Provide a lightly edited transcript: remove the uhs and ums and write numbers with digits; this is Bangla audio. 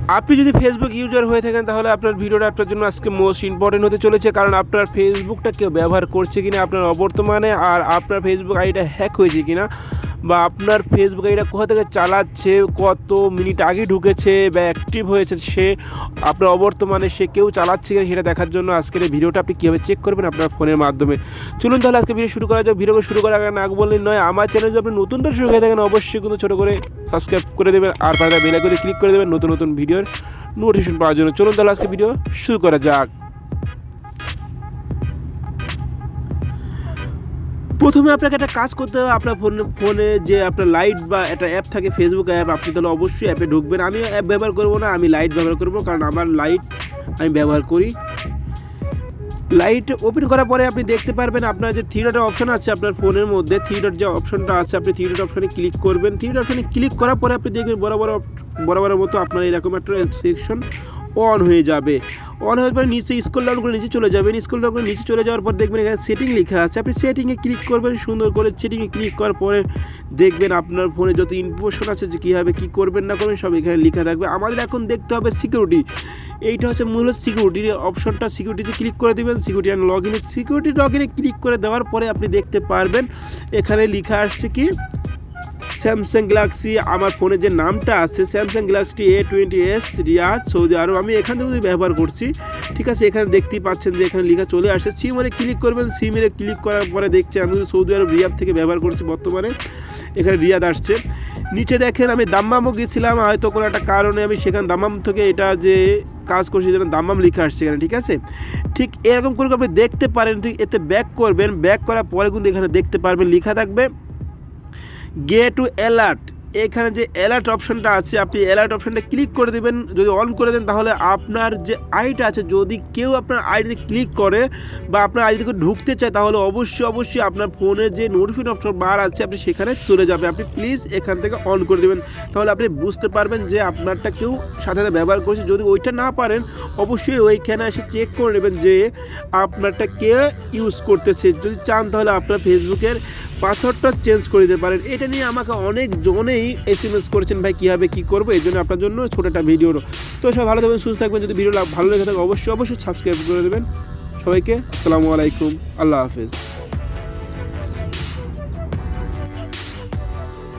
আপনি যদি ফেসবুক ইউজার হয়ে থাকেন তাহলে আপনার ভিডিওটা আপনার জন্য আজকে মোস্ট ইম্পর্টেন্ট হতে চলেছে, কারণ আপনার ফেসবুকটা কেউ ব্যবহার করছে কিনা আপনার অবর্তমানে, আর আপনার ফেসবুক আইডিটা হ্যাক হয়েছে কিনা, বা আপনার ফেসবুক আইডিটা কোথা থেকে চালাচ্ছে, কত মিনিট আগে ঢুকেছে বা অ্যাক্টিভ হয়েছে সে, আপনার অবর্তমানে সে কেউ চালাচ্ছে কিনা সেটা দেখার জন্য আজকের এই ভিডিওটা আপনি কীভাবে চেক করবেন আপনার ফোনের মাধ্যমে। চলুন তাহলে আজকে ভিডিও শুরু করা যাক। ভিডিও শুরু করার আগে না বললেই নয়, আমার চ্যানেল যদি আপনি নতুন শুরু হয়ে থাকেন অবশ্যই কিন্তু ছোটো করে সাবস্ক্রাইব করে দেবেন আর পাশে বেল আইকনে ক্লিক করে দেবেন নতুন নতুন ভিডিওর নোটিফিকেশন পাওয়ার জন্য। চলুন তাহলে আজকে ভিডিও শুরু করা যাক। প্রথমে আপনাকে একটা কাজ করতে হবে, আপনার ফোনে যে আপনার লাইট বা একটা অ্যাপ থাকে ফেসবুক অ্যাপ, আপনি তাহলে অবশ্যই অ্যাপে ঢুকবেন। আমি অ্যাপ ব্যবহার করবো না, আমি লাইট ব্যবহার করবো, কারণ আমার লাইট আমি ব্যবহার করি। লাইট ওপেন করার পরে আপনি দেখতে পারবেন আপনার যে থ্রি ডট অপশন আছে আপনার ফোনের মধ্যে, থ্রি ডট যে অপশনটা আছে আপনি থ্রি ডট অপশনে ক্লিক করবেন। থ্রি ডট অপশনে ক্লিক করার পরে আপনি দেখবেন বরাবর মতো আপনার এরকম একটা সেকশন অন হয়ে যাবে। অন হওয়ার পরে নিচে স্ক্রল ডাউন করে নিচে চলে যাবেন। স্ক্রল ডাউন করে নিচে চলে যাওয়ার পর দেখবেন এখানে সেটিং লেখা আছে, আপনি সেটিংয়ে ক্লিক করবেন। সুন্দর করে সেটিংয়ে ক্লিক করার পরে দেখবেন আপনার ফোনে যত ইনফরমেশন আছে যে কীভাবে কী করবেন না করবেন সব এখানে লেখা থাকবে। আমাদের এখন দেখতে হবে সিকিউরিটি, এইটা হচ্ছে মূলত সিকিউরিটির অপশনটা, সিকিউরিটিতে ক্লিক করে দেবেন। সিকিউরিটি অ্যান্ড লগ ইনে, সিকিউরিটি লগ ইনে ক্লিক করে দেওয়ার পরে আপনি দেখতে পারবেন এখানে লেখা আসছে কি স্যামসাং গ্যালাক্সি, আমার ফোনের যে নামটা আছে Samsung Galaxy A20s Riyadh Saudi আরব, আমি এখান থেকে ব্যবহার করছি। ঠিক আছে, এখানে দেখতেই পাচ্ছেন যে এখানে লেখা চলে আসছে। সিমে ক্লিক করবেন। সিমে ক্লিক করার পরে দেখছি আমি সৌদি আরব রিয়াদ থেকে ব্যবহার করছি বর্তমানে, এখানে রিয়াদ আসছে। নিচে দেখেন আমি দাম্মামও গিয়েছিলাম, হয়তো কোনো একটা কারণে আমি সেখানে দাম্মাম থেকে এটা যে কাজ করছি যেন দাম্মাম লেখা আসছে এখানে। ঠিক আছে, ঠিক এরকম করে আপনি দেখতে পারেন। ঠিক এতে ব্যাক করবেন, ব্যাক করার পরে কিন্তু এখানে দেখতে পারবেন লেখা থাকবে গেট টু অ্যালার্ট। এখানে যে অ্যালার্ট অপশনটা আছে আপনি অ্যালার্ট অপশনটা ক্লিক করে দেবেন। যদি অন করে দেন তাহলে আপনার যে আইডিটা আছে, যদি কেউ আপনার আইডিতে ক্লিক করে বা আপনার আইডি থেকে ঢুকতে চায় তাহলে অবশ্যই আপনার ফোনের যে নোটিফিকেশন অপশন বার আছে আপনি সেখানে চলে যাবে। আপনি প্লিজ এখান থেকে অন করে দেবেন, তাহলে আপনি বুঝতে পারবেন যে আপনারটা কেউ সাথে ব্যবহার করছে। যদি ওইটা না পারেন অবশ্যই ওইখানে এসে চেক করে নেবেন যে আপনারটা কে ইউজ করতেছে। যদি চান তাহলে আপনার ফেসবুকের পাসওয়ার্ডটা চেঞ্জ করে দিতে পারেন। এটা নিয়ে আমাকে অনেকজনেই SMS করেছেন ভাই কীভাবে কী করবো, এই জন্য আপনার জন্য ছোটো একটা ভিডিও। তো সব ভালো থাকবেন, সুস্থ থাকবেন। যদি ভিডিও ভালো লেগে থাকে অবশ্যই সাবস্ক্রাইব করে দেবেন। সবাইকে আসসালামু আলাইকুম, আল্লাহ হাফেজ।